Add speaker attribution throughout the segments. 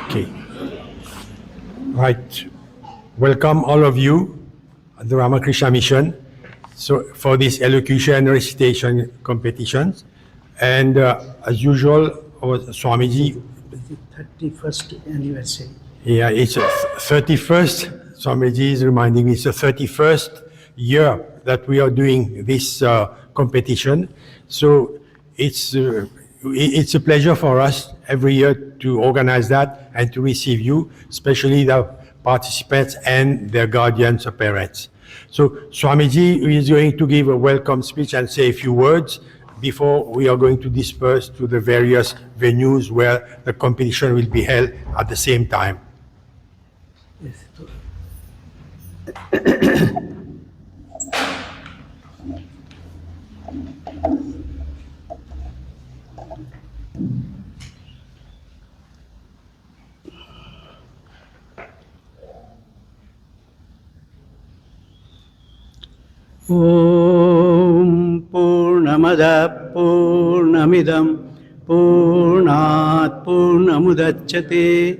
Speaker 1: Okay. Right. Welcome all of you at the Ramakrishna Mission. So for this elocution recitation competitions, and as usual, our Swamiji.
Speaker 2: The 31st anniversary.
Speaker 1: Yeah, it's a 31st. Swamiji is reminding me it's the 31st year that we are doing this competition. So it's a pleasure for us every year to organize that and to receive you, especially the participants and their guardians or parents. So Swamiji is going to give a welcome speech and say a few words before we are going to disperse to the various venues where the competition will be held at the same time.
Speaker 2: Yes. Om Purnamada Purnamidam Purnat Purnamudachyate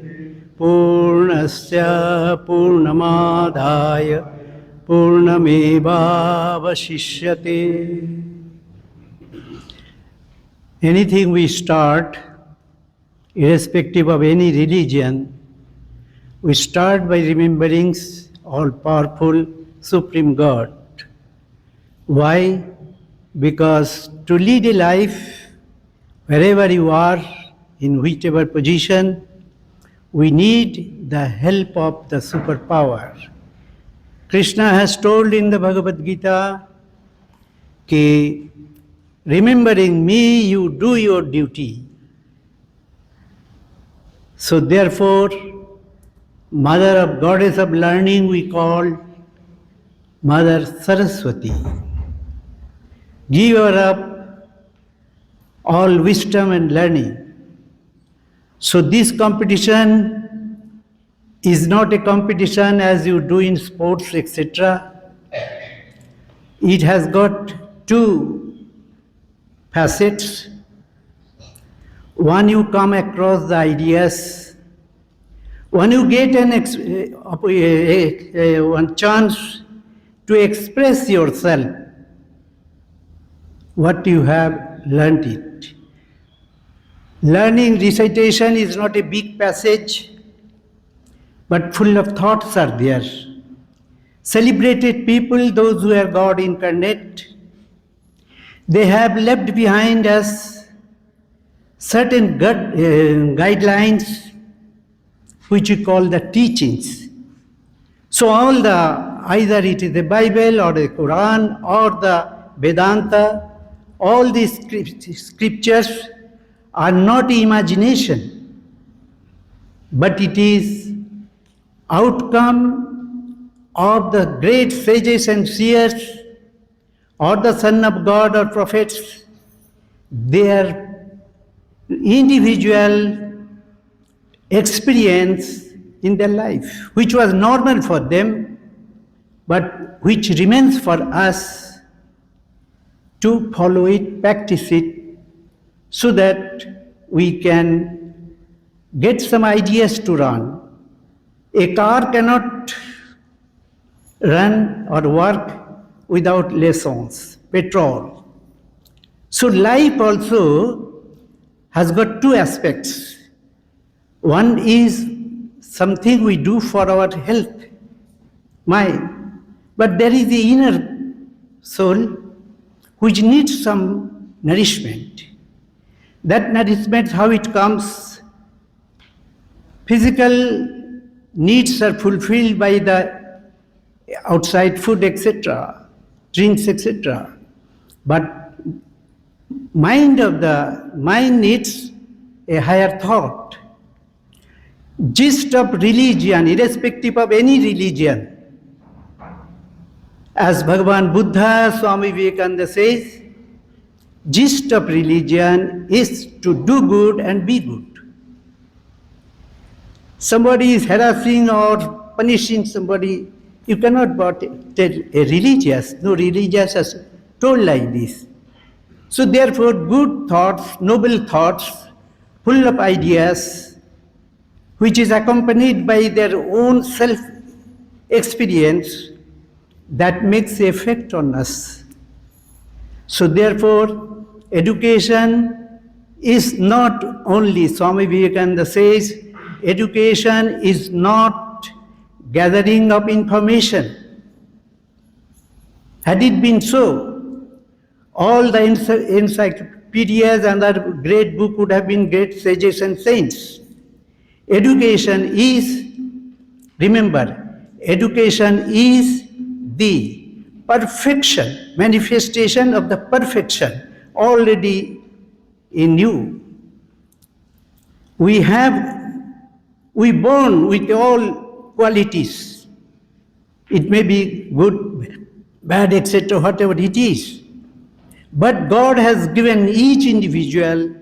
Speaker 2: Purnasya Purnamadaya Purnamevavashishyate. Anything we start, irrespective of any religion, we start by remembering all-powerful Supreme God. Why? Because to lead a life, wherever you are, in whichever position, we need the help of the superpower. Krishna has told in the Bhagavad Gita, कि remembering me, you do your duty. So therefore, Mother of Goddess of Learning we call Mother Saraswati. Give her up all wisdom and learning. So this competition is not a competition as you do in sports, etc. It has got two facets. One, you come across the ideas. When you get one chance to express yourself, what you have learnt it. Learning recitation is not a big passage, but full of thoughts are there. Celebrated people, those who are God incarnate, they have left behind us certain guidelines which we call the teachings. So all either it is the Bible or the Quran or the Vedanta, all these scriptures are not imagination, but it is outcome of the great sages and seers or the Son of God or prophets, their individual experience in their life, which was normal for them, but which remains for us to follow it, practice it, so that we can get some ideas to run. A car cannot run or work without lessons, petrol. So life also has got two aspects. One is something we do for our health, mind, but there is the inner soul which needs some nourishment. That nourishment, how it comes? Physical needs are fulfilled by the outside food, etc., drinks, etc. But mind needs a higher thought. Gist of religion, irrespective of any religion, as Bhagavan Buddha, Swami Vivekananda says, gist of religion is to do good and be good. Somebody is harassing or punishing somebody, you cannot tell a religious, no religious has told like this. So therefore, good thoughts, noble thoughts, full of ideas, which is accompanied by their own self-experience, that makes the effect on us. So therefore, education is not only, Swami Vivekananda says, education is not gathering of information. Had it been so, all the encyclopedias and other great book would have been great sages and saints. Education is, remember, education is the perfection, manifestation of the perfection already in you. We born with all qualities. It may be good, bad, etc., whatever it is. But God has given each individual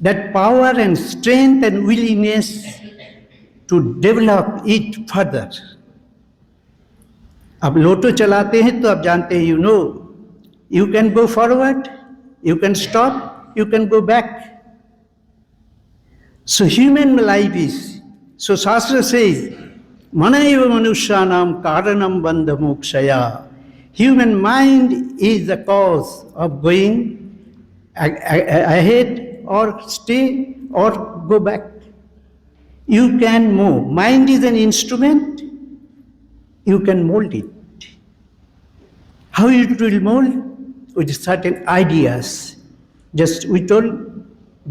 Speaker 2: that power and strength and willingness to develop it further. अब लोटो चलाते हैं तो आप जानते हैं, you can go forward, you can stop, you can go back. So human life is, so Shastra says, Manaiva Manushyanam Karanam Bandha Mokshaya. Human mind is the cause of going ahead or stay or go back. You can move. Mind is an instrument, you can mold it. How it will mold? With certain ideas. Just we told,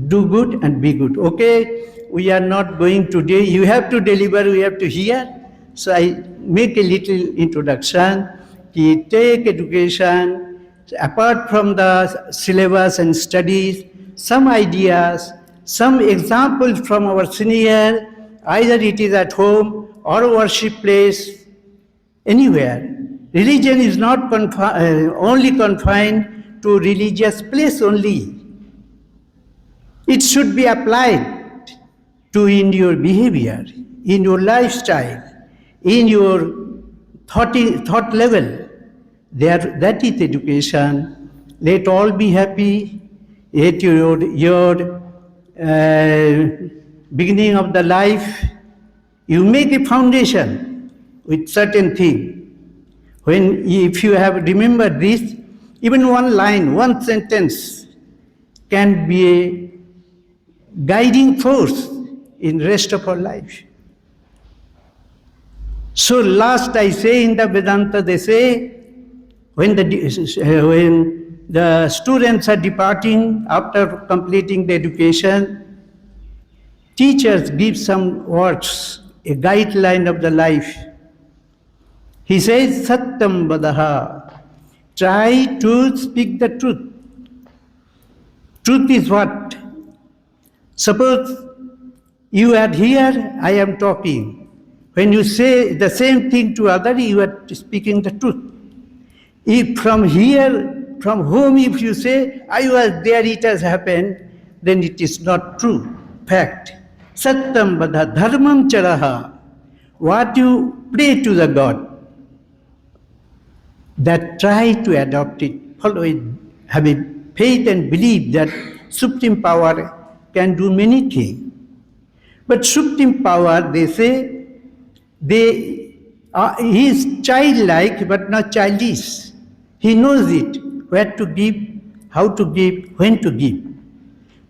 Speaker 2: do good and be good. Okay, we are not going today. You have to deliver, we have to hear. So I make a little introduction. Take education, apart from the syllabus and studies, some ideas, some examples from our senior, either it is at home or worship place, anywhere. Religion is not only confined to religious place only. It should be applied to in your behavior, in your lifestyle, in your thought level. That is education. Let all be happy. At your beginning of the life, you make a foundation with certain thing. If you have remembered this, even one line, one sentence can be a guiding force in rest of our life. So last I say in the Vedanta, they say, when the students are departing after completing the education, teachers give some words, a guideline of the life. He says, Satyam Vadaha, try to speak the truth. Truth is what? Suppose you are here, I am talking. When you say the same thing to other, you are speaking the truth. If from here, from home, if you say, I was there, it has happened, then it is not true. Fact. Satyam Vada Dharmam Charaha. What you pray to the God, that try to adopt it, follow it, have a faith and believe that Supreme Power can do many things. But Supreme Power, they say, he is childlike but not childish. He knows it, where to give, how to give, when to give.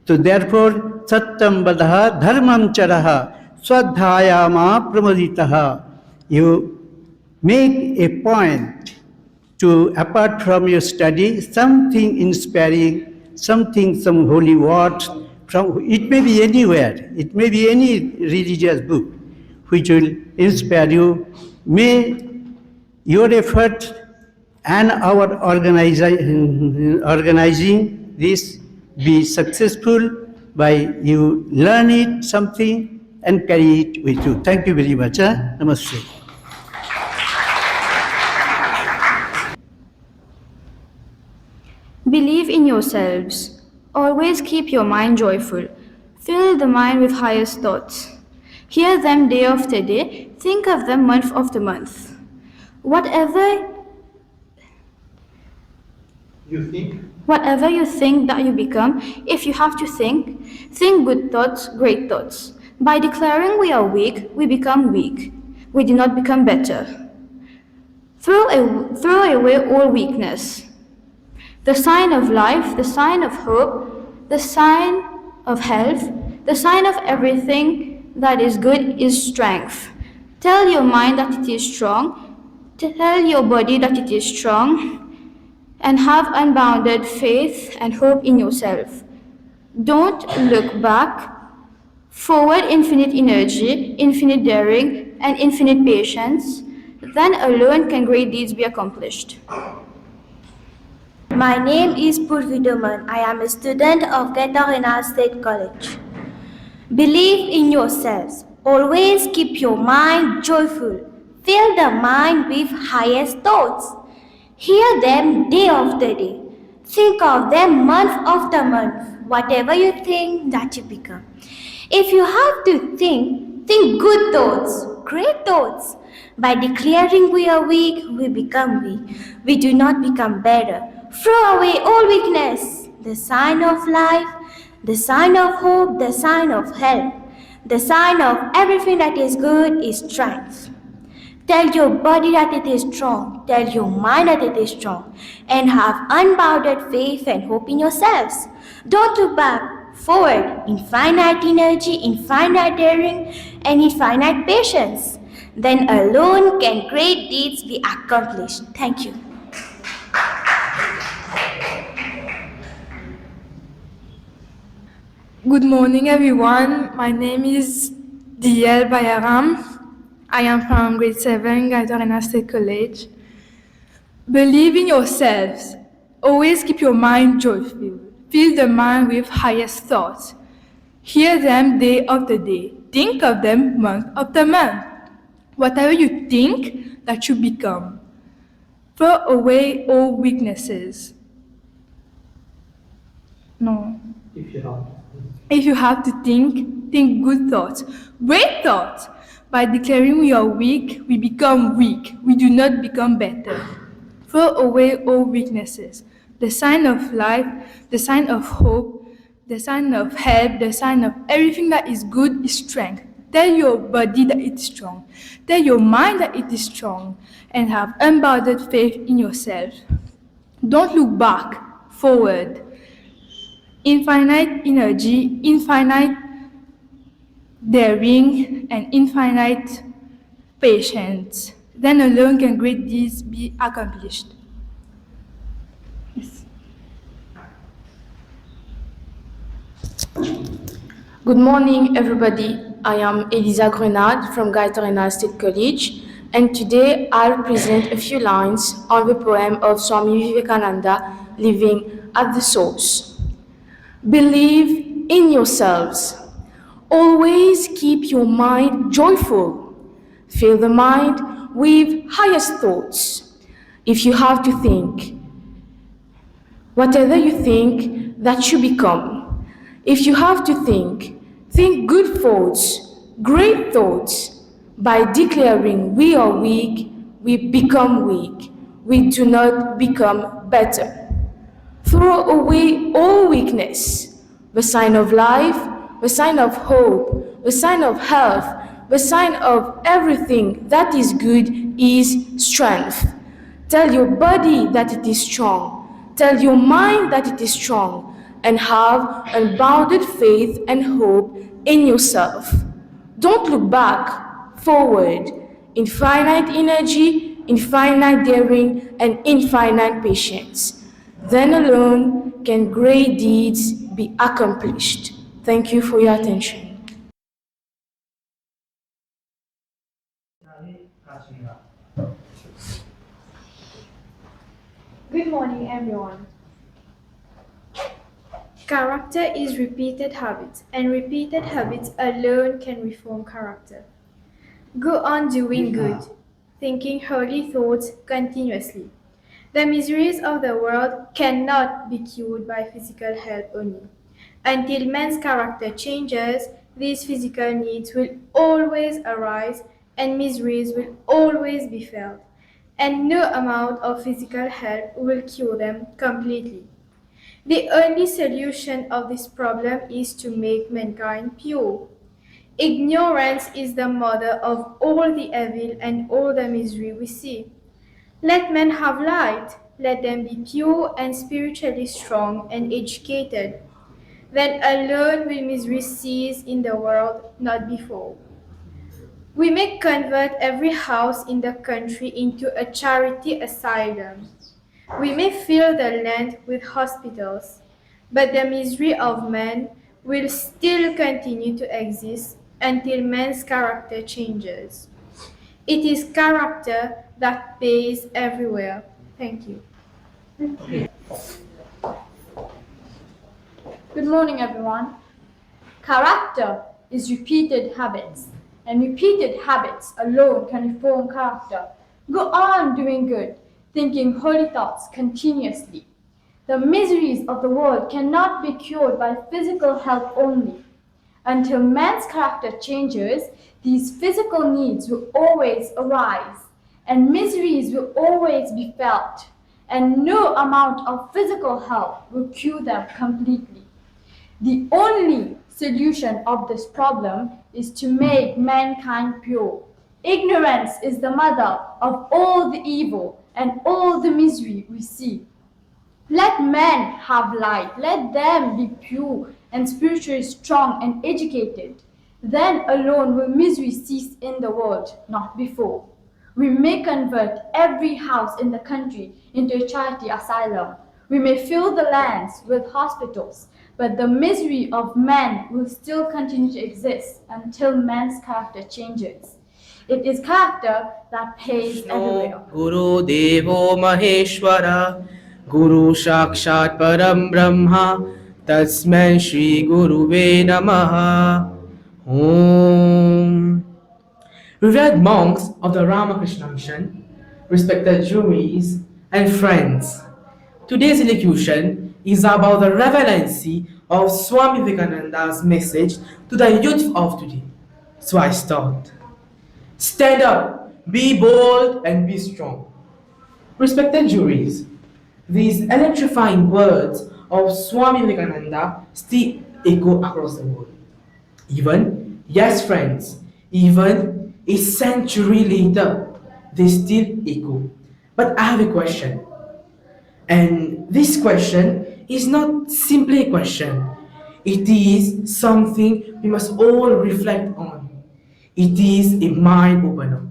Speaker 2: So therefore, Satyam Vadaha Dharmam Charaha Swadhyayama Pramaditaha. You make a point to, apart from your study, something inspiring, some holy words, it may be anywhere, it may be any religious book which will inspire you. May your effort and our organizing this be successful by you learn it something and carry it with you. Thank you very much. Namaste.
Speaker 3: Believe in yourselves. Always keep your mind joyful. Fill the mind with highest thoughts. Hear them day after day. Think of them month after month. Whatever you think that you become, if you have to think good thoughts, great thoughts. By declaring we are weak, we become weak. We do not become better. Throw away all weakness. The sign of life, the sign of hope, the sign of health, the sign of everything that is good is strength. Tell your mind that it is strong. Tell your body that it is strong. And have unbounded faith and hope in yourself. Don't look back. Forward infinite energy, infinite daring, and infinite patience. Then alone can great deeds be accomplished.
Speaker 4: My name is Purvi Doman. I am a student of Katarina State College. Believe in yourselves. Always keep your mind joyful. Fill the mind with highest thoughts. Hear them day after day. Think of them month after month. Whatever you think, that you become. If you have to think good thoughts, great thoughts. By declaring we are weak, we become weak. We do not become better. Throw away all weakness, the sign of life, the sign of hope, the sign of health, the sign of everything that is good is strength. Tell your body that it is strong, tell your mind that it is strong, and have unbounded faith and hope in yourselves. Don't look back, forward, infinite energy, infinite daring, and infinite patience. Then alone can great deeds be accomplished. Thank you.
Speaker 5: Good morning, everyone. My name is Diel Bayaram. I am from grade 7, Gatorena State College. Believe in yourselves. Always keep your mind joyful. Fill the mind with highest thoughts. Hear them day after day. Think of them month after month. Whatever you think, that you become. Throw away all weaknesses. No. If you have to think good thoughts, great thoughts. By declaring we are weak, we become weak. We do not become better. Throw away all weaknesses. The sign of life, the sign of hope, the sign of health, the sign of everything that is good is strength. Tell your body that it is strong. Tell your mind that it is strong. And have unbounded faith in yourself. Don't look back, forward. Infinite energy, infinite daring, and infinite patience. Then alone can great deeds be accomplished. Yes.
Speaker 6: Good morning, everybody. I am Elisa Grenade from Gatorena State College, and today I'll present a few lines on the poem of Swami Vivekananda, Living at the Source. Believe in yourselves. Always keep your mind joyful. Fill the mind with highest thoughts. If you have to think, whatever you think, that you become. If you have to think good thoughts, great thoughts. By declaring we are weak, we become weak. We do not become better. Throw away all weakness, the sign of life, the sign of hope, the sign of health, the sign of everything that is good is strength. Tell your body that it is strong. Tell your mind that it is strong, and have unbounded faith and hope in yourself. Don't look back, forward. Infinite energy, infinite daring, and infinite patience. Then alone can great deeds be accomplished. Thank you for your attention.
Speaker 7: Good morning, everyone. Character is repeated habits, and repeated habits alone can reform character. Go on doing good, thinking holy thoughts continuously. The miseries of the world cannot be cured by physical help only. Until man's character changes, these physical needs will always arise and miseries will always be felt, and no amount of physical help will cure them completely. The only solution of this problem is to make mankind pure. Ignorance is the mother of all the evil and all the misery we see. Let men have light, let them be pure and spiritually strong and educated. Then alone will misery cease in the world, not before. We may convert every house in the country into a charity asylum. We may fill the land with hospitals, but the misery of man will still continue to exist until man's character changes. It is character that pays everywhere. Thank you.
Speaker 8: Good morning, everyone. Character is repeated habits, and repeated habits alone can reform character. Go on doing good, thinking holy thoughts continuously. The miseries of the world cannot be cured by physical help only. Until man's character changes, these physical needs will always arise, and miseries will always be felt, and no amount of physical help will cure them completely. The only solution of this problem is to make mankind pure. Ignorance is the mother of all the evil and all the misery we see. Let men have light, let them be pure and spiritually strong and educated. Then alone will misery cease in the world, not before. We may convert every house in the country into a charity asylum. We may fill the lands with hospitals, but the misery of man will still continue to exist until man's character changes. It is character that pays everywhere.
Speaker 9: Guru Devo Maheshwara Guru Sakshat Param Brahma Tasmai Shri Guruve Namaha Om. Revered monks of the Ramakrishna Mission, respected juries and friends, today's elocution is about the relevancy of Swami Vivekananda's message to the youth of today. So I start. Stand up, be bold and be strong. Respected juries, these electrifying words of Swami Vivekananda still echo across the world. Even, yes friends, even a century later, they still echo. But I have a question. And this question is not simply a question. It is something we must all reflect on. It is a mind opener.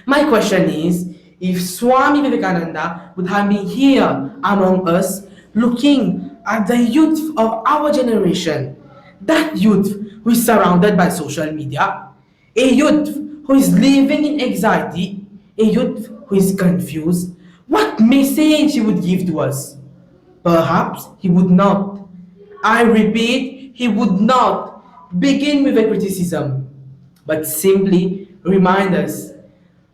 Speaker 9: My question is, if Swami Vivekananda would have been here among us, looking at the youth of our generation, that youth who is surrounded by social media, a youth who is living in anxiety, a youth who is confused, what message he would give to us? Perhaps he would not. I repeat, he would not begin with a criticism, but simply remind us,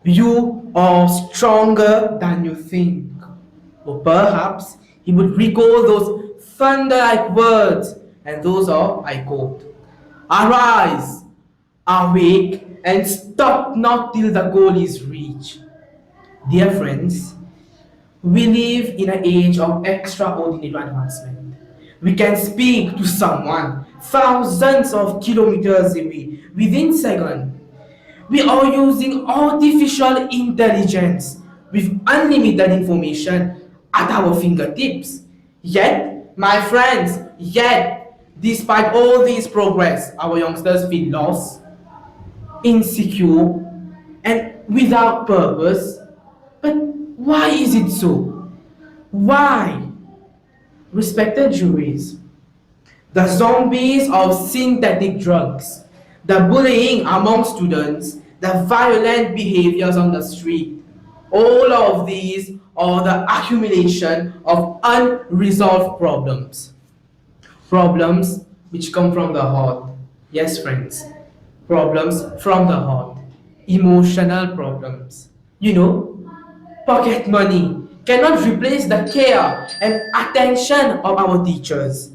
Speaker 9: you are stronger than you think. Or perhaps he would recall those thunder-like words, and those are, I quote, "Arise, awake, and stop not till the goal is reached." Dear friends, we live in an age of extraordinary advancement. We can speak to someone thousands of kilometers away within seconds. We are using artificial intelligence with unlimited information at our fingertips. Yet, my friends, despite all this progress, our youngsters feel lost, insecure, and without purpose. But why is it so? Why? Respected juries, the zombies of synthetic drugs, the bullying among students, the violent behaviors on the street, all of these are the accumulation of unresolved problems. Problems which come from the heart. Yes, friends, problems from the heart. Emotional problems. You know, pocket money cannot replace the care and attention of our teachers.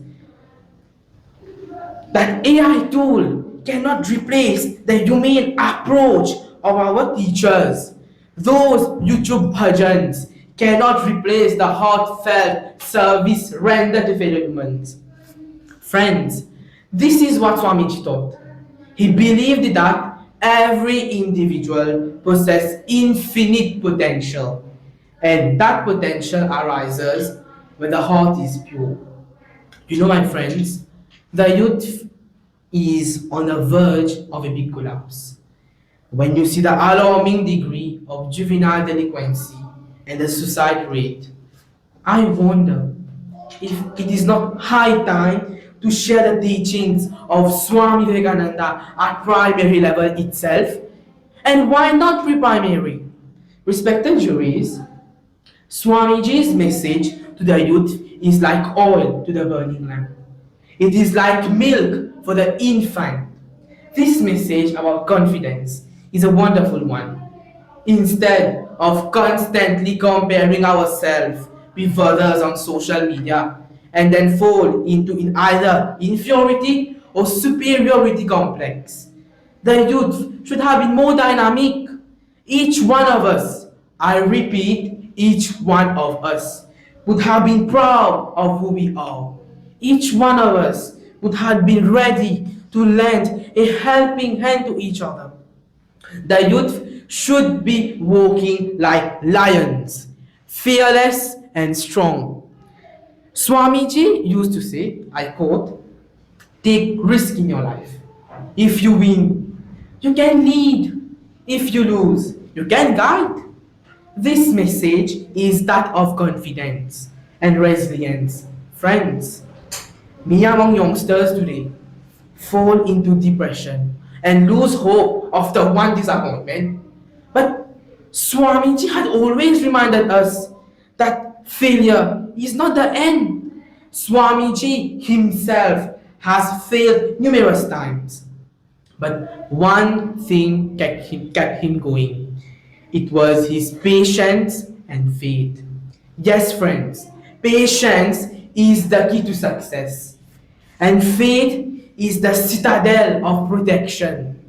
Speaker 9: That AI tool cannot replace the humane approach of our teachers. Those YouTube bhajans cannot replace the heartfelt service rendered to fellow humans. Friends, this is what Swamiji taught. He believed that every individual possesses infinite potential, and that potential arises when the heart is pure. You know, my friends, the youth is on the verge of a big collapse. When you see the alarming degree of juvenile delinquency and the suicide rate, I wonder if it is not high time to share the teachings of Swami Vivekananda at primary level itself. And why not pre-primary? Respected juries, Swamiji's message to the youth is like oil to the burning lamp. It is like milk for the infant. This message about confidence is a wonderful one. Instead of constantly comparing ourselves with others on social media and then fall into either inferiority or superiority complex, the youth should have been more dynamic. Each one of us, I repeat, each one of us would have been proud of who we are. Each one of us would have been ready to lend a helping hand to each other. The youth should be walking like lions, fearless and strong. Swamiji used to say, I quote, take risk in your life. If you win, you can lead. If you lose, you can guide. This message is that of confidence and resilience. Friends, many among youngsters today fall into depression and lose hope after one disappointment. But Swamiji had always reminded us that failure is not the end. Swamiji himself has failed numerous times. But one thing kept him going. It was his patience and faith. Yes, friends, patience is the key to success. And faith is the citadel of protection.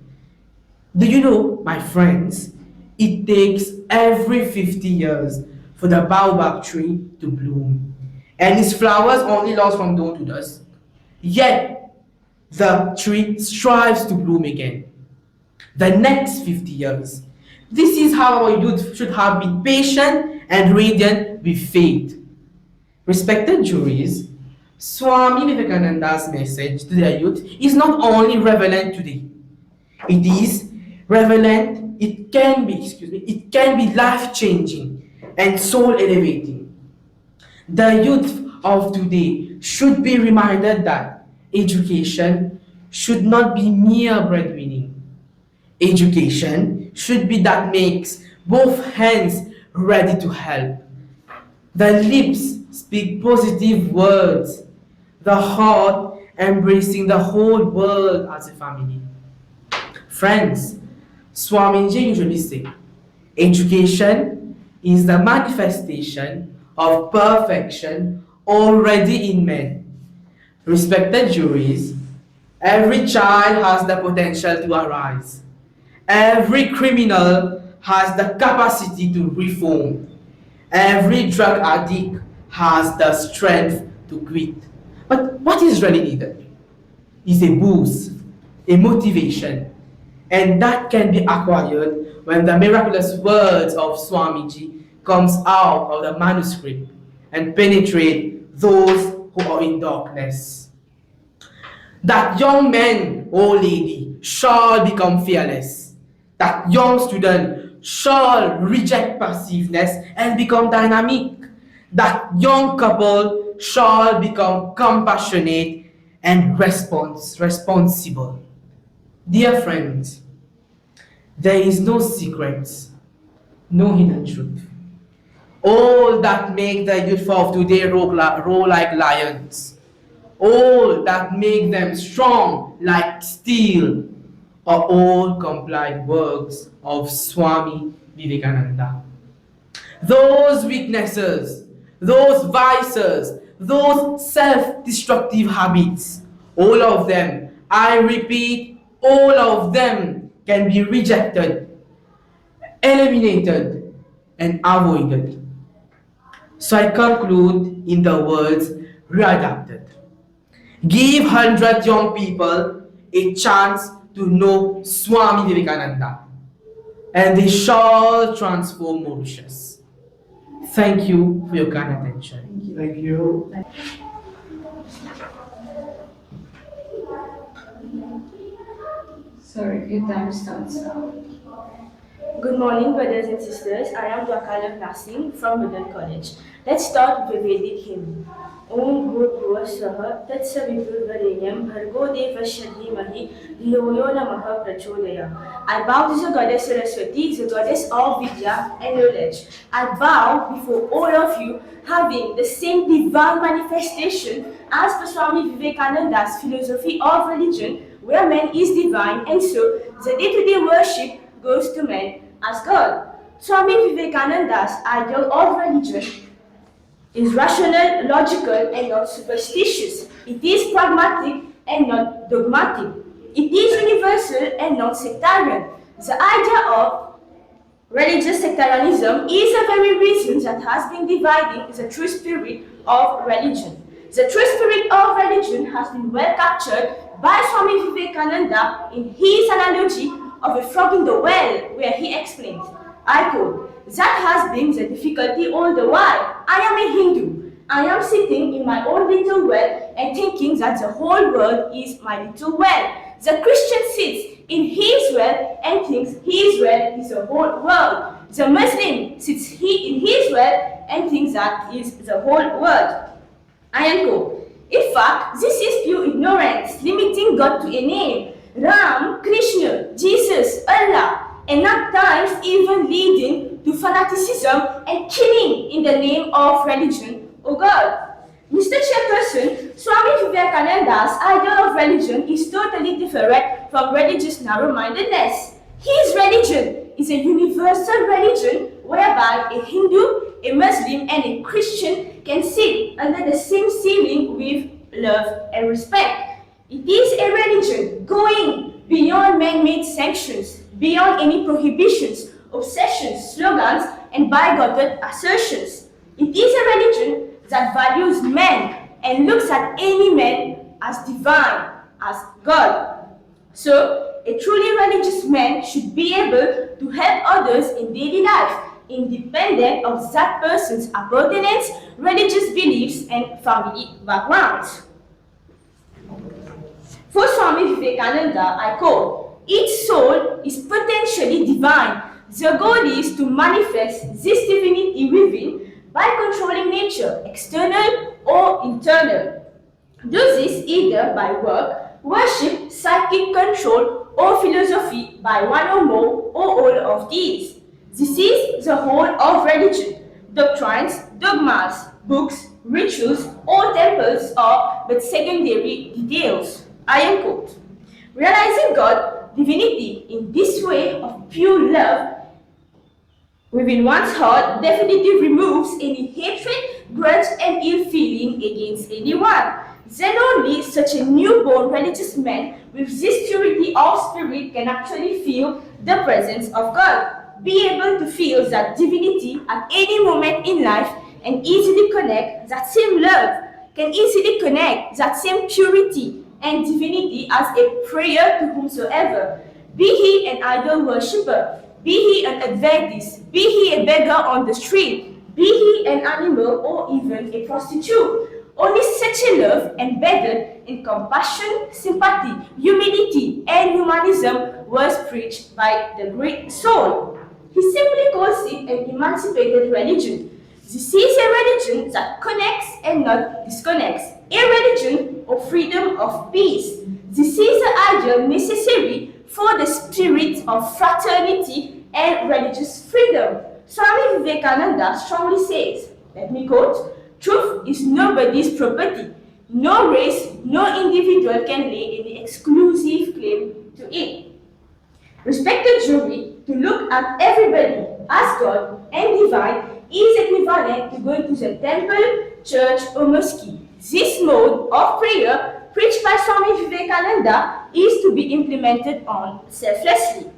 Speaker 9: Do you know, my friends, it takes every 50 years for the baobab tree to bloom. And its flowers only last from dawn to dusk. Yet, the tree strives to bloom again. The next 50 years. This is how our youth should have been patient and radiant with faith. Respected juries, Swami Vivekananda's message to the youth is not only relevant today. It is relevant, it can be life-changing and soul-elevating. The youth of today should be reminded that education should not be mere breadwinning. Education should be that makes both hands ready to help. The lips speak positive words, the heart embracing the whole world as a family. Friends, Swamiji usually say, education is the manifestation of perfection already in men. Respected juries, every child has the potential to arise. Every criminal has the capacity to reform. Every drug addict has the strength to quit. But what is really needed is a boost, a motivation, and that can be acquired when the miraculous words of Swamiji comes out of the manuscript and penetrate those who are in darkness. That young man or lady shall become fearless. That young student shall reject passiveness and become dynamic. That young couple shall become compassionate and responsible. Dear friends, there is no secrets, no hidden truth. All that make the youth of today roll like lions, all that make them strong like steel, are all complied works of Swami Vivekananda. Those weaknesses, those vices, those self-destructive habits, all of them, I repeat, all of them can be rejected, eliminated, and avoided. So I conclude in the words readapted. Give 100 young people a chance to know Swami Vivekananda, and they shall transform Mauritius. Thank you for your kind attention.
Speaker 2: Thank you.
Speaker 10: Sorry, your time starts now.
Speaker 6: Good morning, brothers and sisters. I am Dwakala Nasim from Middle College. Let's start with the Vedic hymn. Om Bhur Swaha Tat Saviturvarenyam Bhargo Devasya Dhimahi Dhiyo Yo Namaha Prachodaya. I bow to the goddess Saraswati, the goddess of Vidya and knowledge. I bow before all of you, having the same divine manifestation as the Swami Vivekananda's philosophy of religion, where man is divine, and so the day-to-day worship goes to man as God. Swami Vivekananda's ideal of religion is rational, logical, and not superstitious. It is pragmatic and not dogmatic. It is universal and not sectarian. The idea of religious sectarianism is the very reason that has been dividing the true spirit of religion. The true spirit of religion has been well captured by Swami Vivekananda in his analogy of a frog in the well, where he explained, I quote, that has been the difficulty all the while. I am a Hindu. I am sitting in my own little well and thinking that the whole world is my little well. The Christian sits in his well and thinks his well is the whole world. The Muslim sits in his well and thinks that is the whole world. I am quote. In fact, this is pure ignorance, limiting God to a name. Ram, Krishna, Jesus, Allah, and at times even leading to fanaticism and killing in the name of religion or God. Mr. Chairperson, Swami Vivekananda's ideal of religion is totally different from religious narrow-mindedness. His religion is a universal religion whereby a Hindu, a Muslim, and a Christian can sit under the same ceiling with love and respect. It is a religion going beyond man-made sanctions, beyond any prohibitions, obsessions, slogans, and bigoted assertions. It is a religion that values man and looks at any man as divine, as God. So, a truly religious man should be able to help others in daily life, independent of that person's appartenance, religious beliefs, and family backgrounds. For Swami Vivekananda, I quote, each soul is potentially divine. The goal is to manifest this divinity within by controlling nature, external or internal. Do this either by work, worship, psychic control, or philosophy by one or more or all of these. This is the whole of religion. Doctrines, dogmas, books, rituals, or temples are but secondary details. I am quote. Realizing God, divinity in this way of pure love within one's heart definitely removes any hatred, grudge, and ill feeling against anyone. Then only such a newborn religious man with this purity of spirit can actually feel the presence of God, be able to feel that divinity at any moment in life and easily connect that same love, can easily connect that same purity and divinity as a prayer to whomsoever, be he an idol worshipper, be he an Adventist, be he a beggar on the street, be he an animal or even a prostitute. Only such a love embedded in compassion, sympathy, humility, and humanism was preached by the great soul. He simply calls it an emancipated religion. This is a religion that connects and not disconnects, a religion of freedom of peace. This is the ideal necessary for the spirit of fraternity and religious freedom. Swami Vivekananda strongly says, let me quote, truth is nobody's property. No race, no individual can lay any exclusive claim to it. Respected jury, to look at everybody as God and divine is equivalent to going to the temple, church, or mosque. This mode of prayer preached by Swami Vivekananda is to be implemented on selflessly.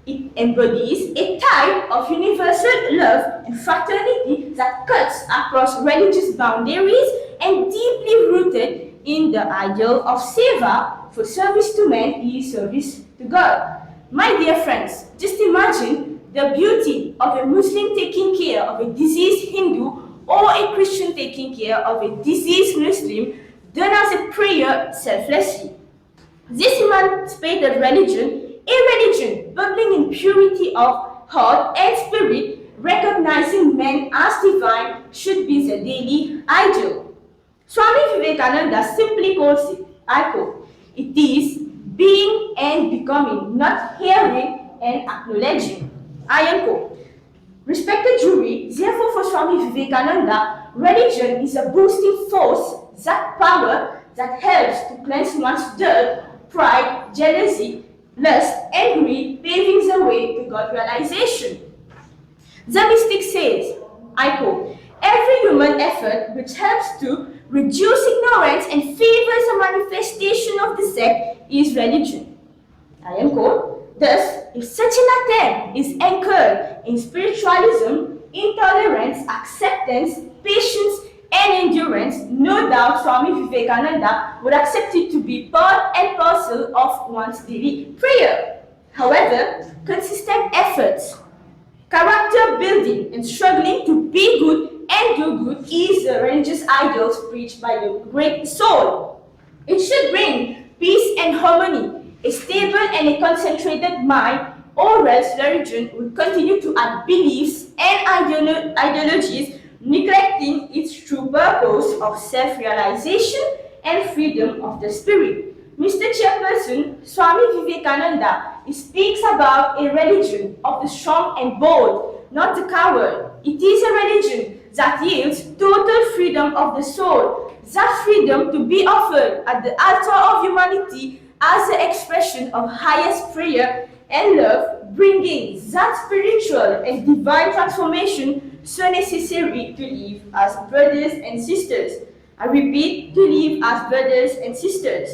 Speaker 6: It embodies a type of universal love and fraternity that cuts across religious boundaries and deeply rooted in the ideal of seva for service to man is service to God. My dear friends, just imagine the beauty of a Muslim taking care of a diseased Hindu or a Christian taking care of a diseased Muslim done as a prayer selflessly. This emancipated religion, a religion bubbling in purity of heart and spirit, recognizing men as divine, should be the daily ideal. Swami Vivekananda simply calls it, I quote, it is being and becoming, not hearing and acknowledging. I unquote. Respected jury, therefore for Swami Vivekananda, religion is a boosting force, that power that helps to cleanse one's dirt, pride, jealousy, lust, and greed, paving the way to God realization. The mystic says, I quote, every human effort which helps to reduce ignorance and favors a manifestation of the sect is religion. I am quote, thus, if such an attempt is anchored in spiritualism, intolerance, acceptance, patience, and endurance, no doubt Swami Vivekananda would accept it to be part and parcel of one's daily prayer. However, consistent efforts, character building, and struggling to be good and do good is the religious ideals preached by the great soul. It should bring peace and harmony, a stable and a concentrated mind, or else religion would continue to add beliefs and ideologies, neglecting its true purpose of self-realization and freedom of the spirit. Mr. Chairperson, Swami Vivekananda speaks about a religion of the strong and bold, not the coward. It is a religion that yields total freedom of the soul, that freedom to be offered at the altar of humanity as the expression of highest prayer and love, bringing that spiritual and divine transformation so necessary to live as brothers and sisters. I repeat, to live as brothers and sisters.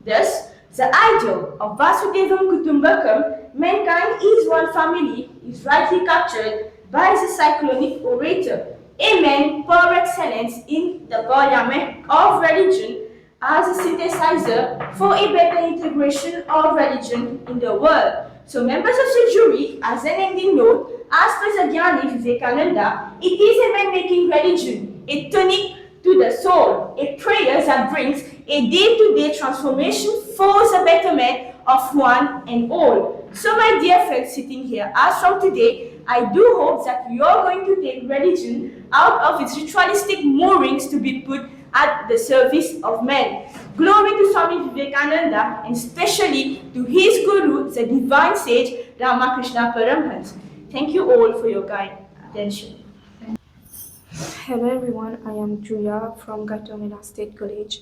Speaker 6: Thus, the ideal of Vasudevam Kutumbakam, mankind is one family, is rightly captured by the cyclonic orator, a man par excellence in the parliament of religion, as a synthesizer for a better integration of religion in the world. So members of the jury, as an ending note, as per the Gyani Vivekananda, it is a man making religion, a tonic to the soul, a prayer that brings a day-to-day transformation for the betterment of one and all. So my dear friends sitting here, as from today, I do hope that you are going to take religion out of its ritualistic moorings to be put at the service of men. Glory to Swami Vivekananda, and especially to his guru, the divine sage Ramakrishna Paramhans. Thank you all for your kind attention. Hello everyone, I am Julia from Gatorina State College.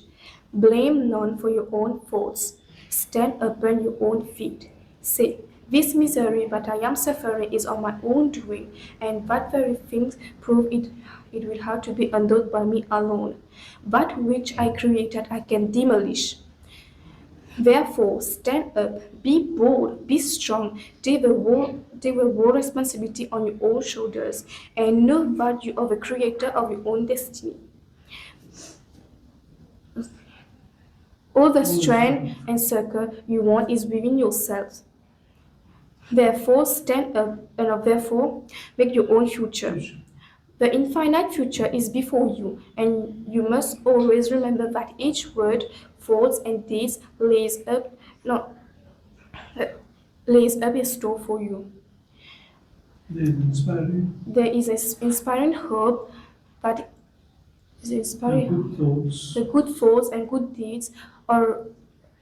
Speaker 6: Blame none for your own faults. Stand upon your own feet. Say, this misery that I am suffering is on my own doing, and that very things prove it will have to be undone by me alone. That which I created I can demolish. Therefore, stand up, be bold, be strong, take the whole responsibility on your own shoulders, and know that you are the creator of your own destiny. All the strength and succor you want is within yourselves. Therefore, stand up and therefore make your own future. The infinite future is before you, and you must always remember that each word, thoughts, and deeds lays up a store for you. There is an inspiring hope that the good thoughts and good deeds are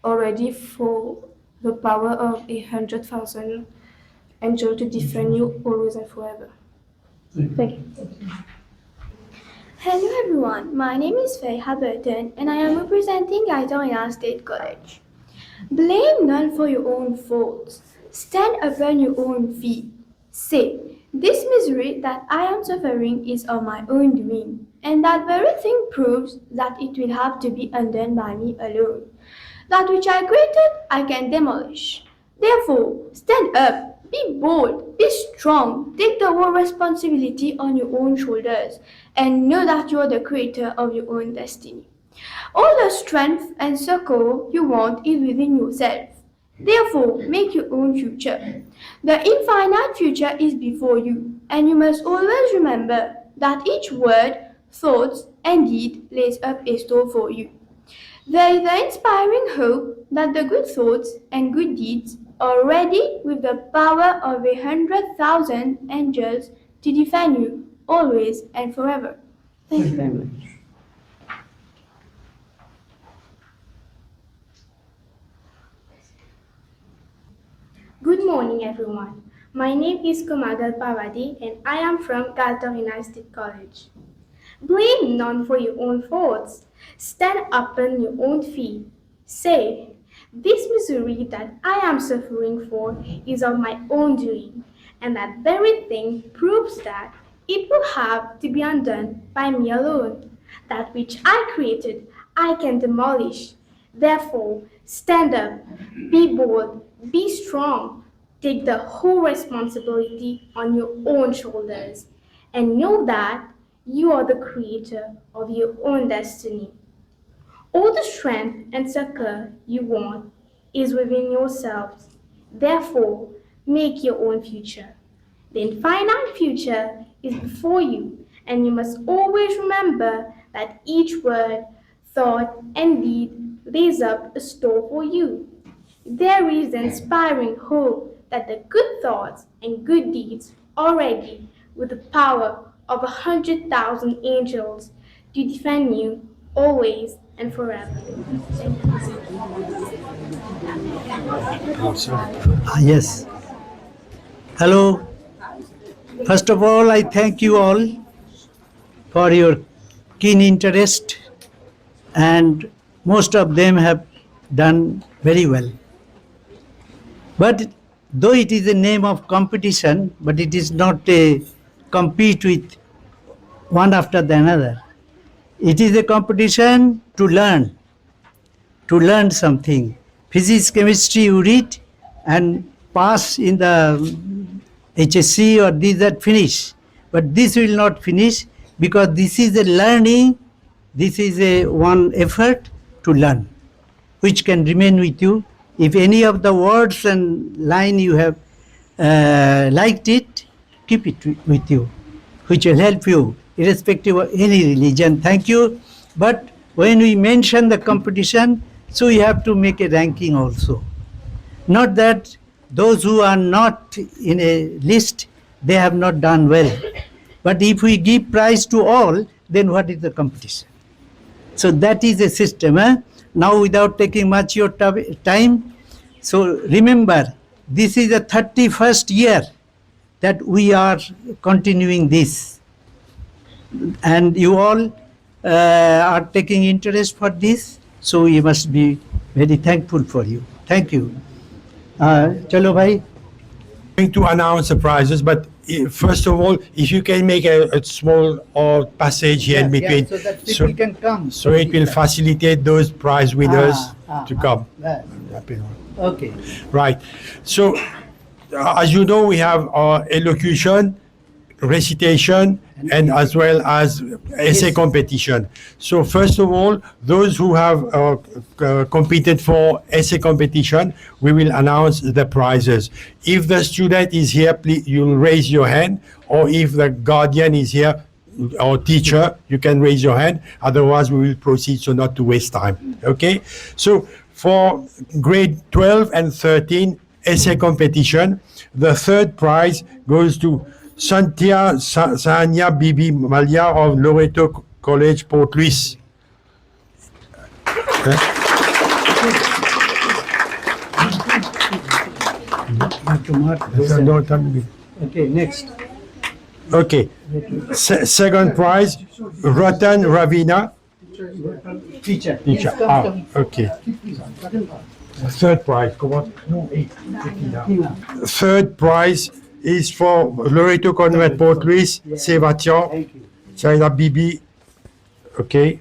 Speaker 6: already for the power of 100,000 angels to defend you always and forever. Thank you.
Speaker 4: Hello everyone, my name is Fayha Burton and I am representing Gatorina State College. Blame none for your own faults. Stand upon your own feet. Say, this misery that I am suffering is of my own doing, and that very thing proves that it will have to be undone by me alone. That which I created, I can demolish. Therefore, stand up. Be bold, be strong, take the whole responsibility on your own shoulders, and know that you are the creator of your own destiny.
Speaker 3: All the strength and succor you want is within yourself. Therefore, make your own future. The infinite future is before you, and you must always remember that each word, thought, and deed lays up a store for you. There is the inspiring hope that the good thoughts and good deeds are ready with the power of 100,000 angels to defend you always and forever. Thank you very much.
Speaker 11: Good morning, everyone. My name is Komagal Pawadi, and I am from Galtorina State College. Blame none for your own faults. Stand up on your own feet. Say, this misery that I am suffering for is of my own doing, and that very thing proves that it will have to be undone by me alone. That which I created, I can demolish. Therefore, stand up, be bold, be strong, take the whole responsibility on your own shoulders, and know that you are the creator of your own destiny. All the strength and succor you want is within yourselves. Therefore, make your own future. The infinite future is before you, and you must always remember that each word, thought, and deed lays up a store for you. There is the inspiring hope that the good thoughts and good deeds are ready with the power of 100,000 angels to defend you always and forever. Thank you.
Speaker 2: Yes. Hello. First of all, I thank you all for your keen interest, and most of them have done very well. But though it is a name of competition, but it is not a compete with one after the another. It is a competition to learn something. Physics, chemistry you read and pass in the HSC or these that finish. But this will not finish because this is a learning, this is a one effort to learn, which can remain with you. If any of the words and line you have liked it, keep it with you, which will help you irrespective of any religion. Thank you. But when we mention the competition, so you have to make a ranking also. Not that those who are not in a list, they have not done well. But if we give prize to all, then what is the competition? So that is a system. Now without taking much your time, so remember, this is the 31st year that we are continuing this. And you all are taking interest for this, so we must be very thankful for you. Thank you. Chalo bhai.
Speaker 1: Going to announce the prizes, but first of all, if you can make a small passage here in between,
Speaker 2: so that people can come.
Speaker 1: so it will facilitate those prize winners to come.
Speaker 2: Okay.
Speaker 1: Right. So, as you know, we have our elocution, recitation, and as well as essay competition. So first of all, those who have competed for essay competition, we will announce the prizes. If the student is here, please, you'll raise your hand, or if the guardian is here, or teacher, you can raise your hand. Otherwise, we will proceed so not to waste time. Okay? So for grade 12 and 13 essay competition, the third prize goes to Sanya Bibi Malia of Loreto College, Port Louis.
Speaker 2: Okay, next.
Speaker 1: Okay. Second prize, Ratan Ravina.
Speaker 2: Teacher.
Speaker 1: Teacher. Okay. Third prize. Come on. No, 8. Third prize is for Loreto Convent Port Louis, Sébastien, China Bibi. Okay.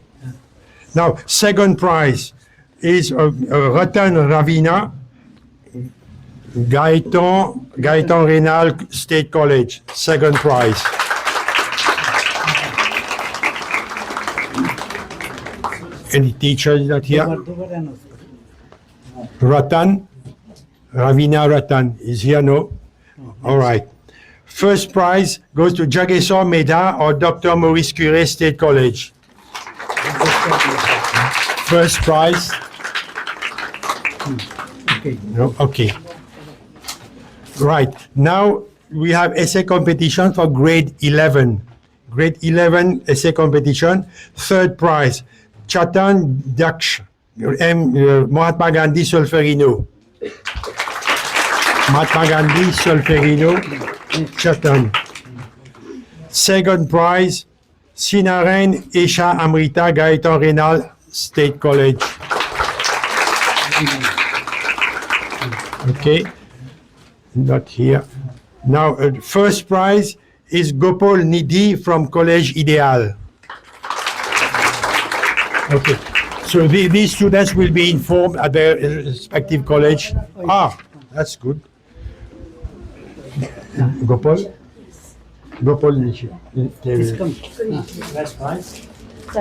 Speaker 1: Now, second prize is Ratan Ravina, Gaëtan Rénal State College. Second prize. Any teachers not here? Ratan? Ravina Ratan is here, no? All right. First prize goes to Jageson Meda or Dr. Maurice Curie State College. First prize.
Speaker 2: Okay.
Speaker 1: No? Okay. Right. Now we have essay competition for grade 11. Grade 11 essay competition. Third prize, Chatan Daksh, Mahatma Gandhi Solferino. Mahatma Gandhi Solferino, Chatan. Second prize, Sinaren Esha Amrita Gaetan Renal State College. Okay, not here. Now, first prize is Gopal Nidhi from College Ideal. Okay, so these students will be informed at their respective college. Ah, that's good. Gopal? Gopal Nidhi.
Speaker 2: First prize.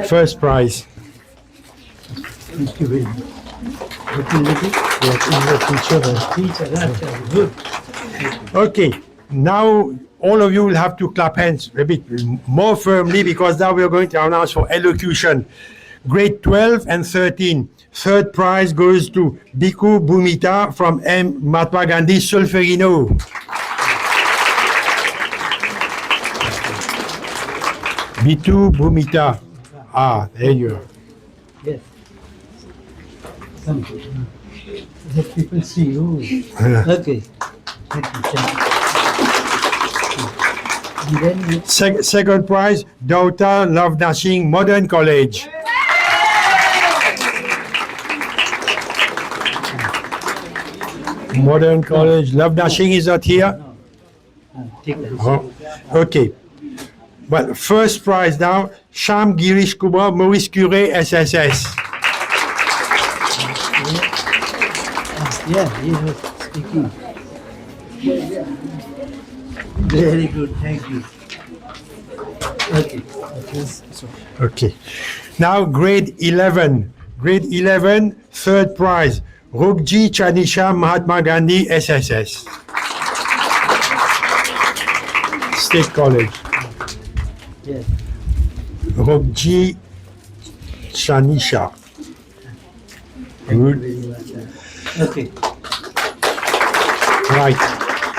Speaker 1: First prize.
Speaker 2: Thank you very much. Teacher, that's good.
Speaker 1: Okay, now all of you will have to clap hands a bit more firmly because now we are going to announce for elocution. Grade 12 and 13. Third prize goes to Biku Bhumita from M. Mahatma Gandhi Solferino. Bitu Bhumita. Ah, there you are.
Speaker 2: Yes. Thank you. Let people see you. Okay. Thank you. And then
Speaker 1: Second prize, Dauta Love Dashing Modern College. Modern College. Love Dashing is not here?
Speaker 2: take that.
Speaker 1: Oh, okay. But first prize now, Sham Girish Kumar, Maurice Curie, SSS.
Speaker 2: Yeah, he was speaking. Very good, thank you. Okay.
Speaker 1: Okay. Now grade 11. Grade 11, third prize, Rugji Chanisha Mahatma Gandhi, SSS. State College.
Speaker 2: Yes.
Speaker 1: Rugji Chanisha. Good.
Speaker 2: Okay.
Speaker 1: Right.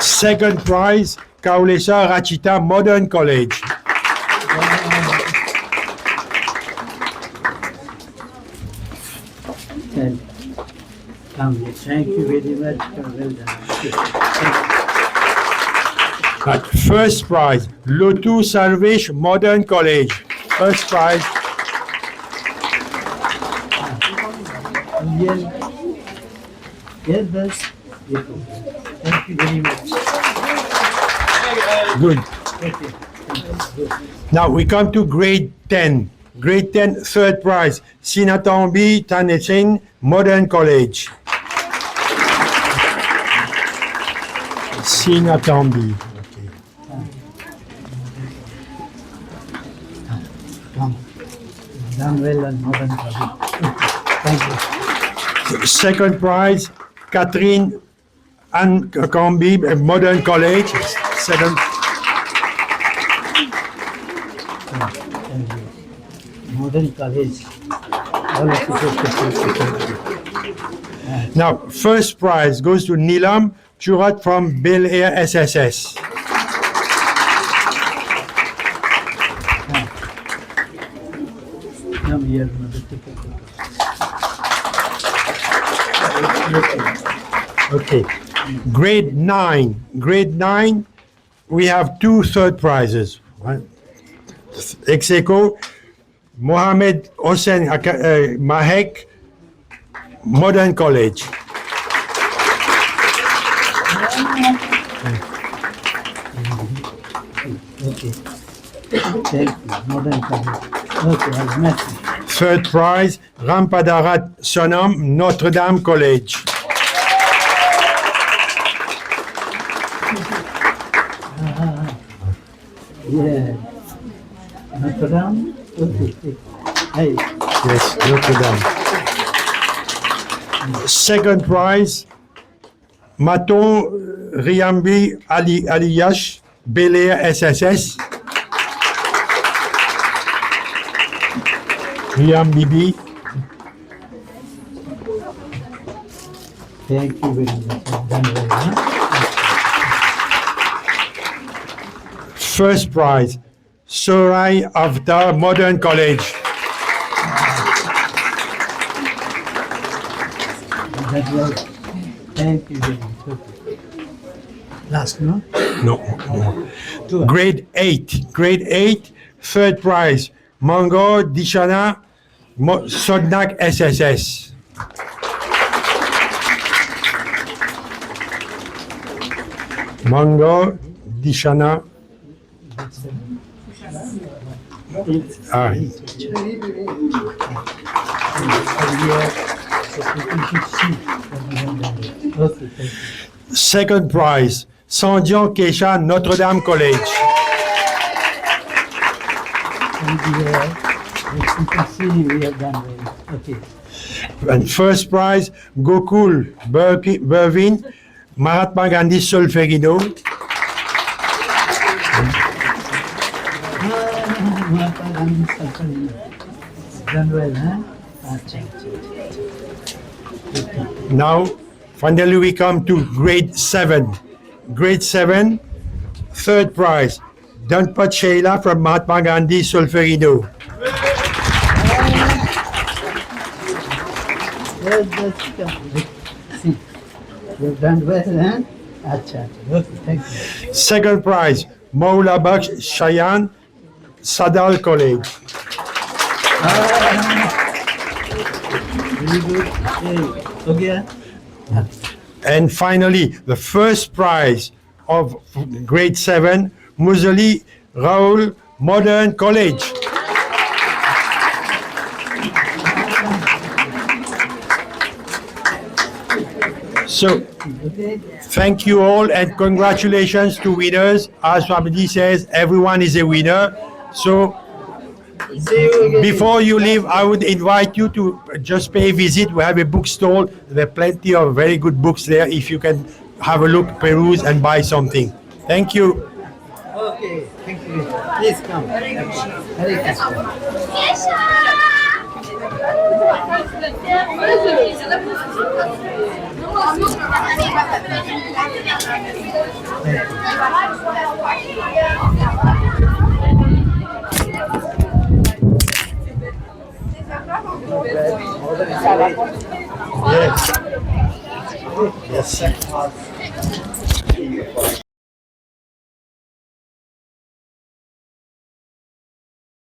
Speaker 1: Second prize, Kaulesa Rachita Modern College.
Speaker 2: And thank you very much. Well done.
Speaker 1: Right. First prize, Lotu Salvage Modern College. First prize.
Speaker 2: Yes. Yes, that's beautiful. Thank you very much.
Speaker 1: Good.
Speaker 2: Okay. Good.
Speaker 1: Now we come to grade 10. Grade 10, third prize, Sinatombi Tanechen Modern College. Sinatombi. Okay.
Speaker 2: Come. Done well and modern college. Thank you.
Speaker 1: Second prize, Catherine Ann Combi Modern College. Second.
Speaker 2: Thank you. Modern college. All of you.
Speaker 1: Now, first prize goes to Nilam Churat from Bel Air SSS.
Speaker 2: Come here, mother. Take a photo.
Speaker 1: Okay. Grade 9. Grade 9, we have two third prizes. Right? Ex aequo, Mohammed Hossein Mahek, Modern College.
Speaker 2: Okay. Thank you. Modern college. Okay, I've met you.
Speaker 1: Third prize, Rampadarat Sonam, Notre Dame College.
Speaker 2: Yeah. Notre Dame? Okay. Hey.
Speaker 1: Yes, Notre Dame. Second prize, Maton Riambi Aliyash, Bel Air SSS. Riambibi.
Speaker 2: Thank you very much. Done well, huh?
Speaker 1: First prize, Sorai Avtar Modern College.
Speaker 2: That's right. Thank you very much. Okay. Last, no?
Speaker 1: No. Grade 8. Grade 8, third prize, Mango Dishana Sodnak SSS. Mango Dishana. Ah,
Speaker 2: Okay, thank you.
Speaker 1: second prize, Sandian Kesha Notre Dame College.
Speaker 2: And as you can see, we have done well. Okay.
Speaker 1: And first prize, Gokul Bervin Mahatma Gandhi Solferino.
Speaker 2: Done well, huh?
Speaker 1: Now, finally we come to grade 7. Grade 7, third prize, Danpat Sheila from Mahatma Gandhi Solferino.
Speaker 2: Well, see, you've done well, huh? Acha. Okay, thank you.
Speaker 1: Second prize, Maula Baksh Shayan Sadal College.
Speaker 2: Very good. Hey, okay.
Speaker 1: And finally, the first prize of grade 7, Muzali Raoul Modern College. So, thank you all and congratulations to winners. As Swamiji says, everyone is a winner. So, before you leave, I would invite you to just pay a visit. We have a bookstore. There are plenty of very good books there if you can have a look, peruse, and buy something. Thank you.
Speaker 2: Okay, thank you. Please come. Hare Krishna.
Speaker 1: Yes. Yes.